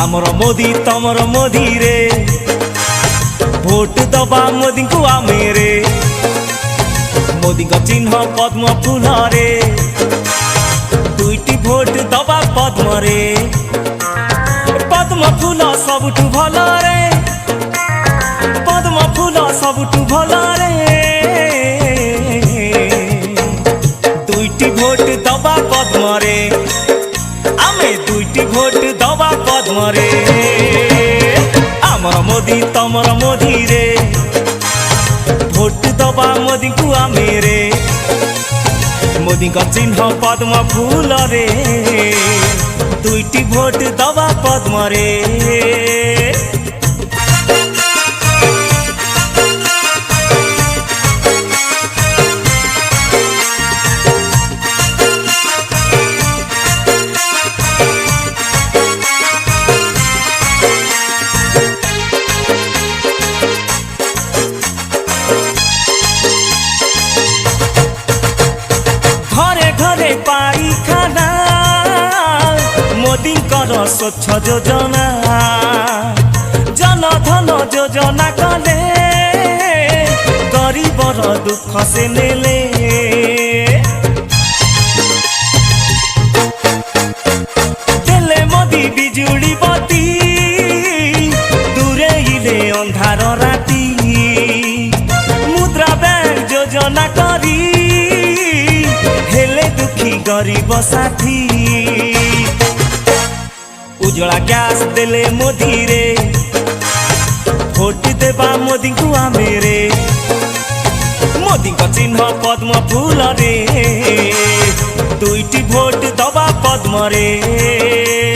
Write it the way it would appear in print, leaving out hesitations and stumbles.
आमर मोदी तमर मोदी रे भोट दबा मोदी को आमे रे मोदी का चिन्ह पद्म फूल रे दुईटी भोट दबा पद्म रे पद्म फूल सबुठु भल रे पद्म फूल सबुठु भल रे दुईटी भोट दबा पद्म रे आमे दुईटी भोट दबा पद्म रे आमर मोदी तमर मोदी रे भोट दबा मोदी को आमे रे मोदी का चिन्ह पद्म फूल रे दुईटी भोट दबा पद्म रे पाइखाना मोदी स्वच्छ योजना जनधन योजना कले गरीबर दुख से नेले देले मोदी बिजुली बत्ती दूरेइले अंधार राती मुद्रा बैंक योजना करी हेले दुखी गरीब साथी उज्ज्वला गैस देले मोदी रे भोट देबा मोदी को आमे रे मोदी का चिन्ह पद्म फूल रे दुईटी भोट दबा पद्म रे।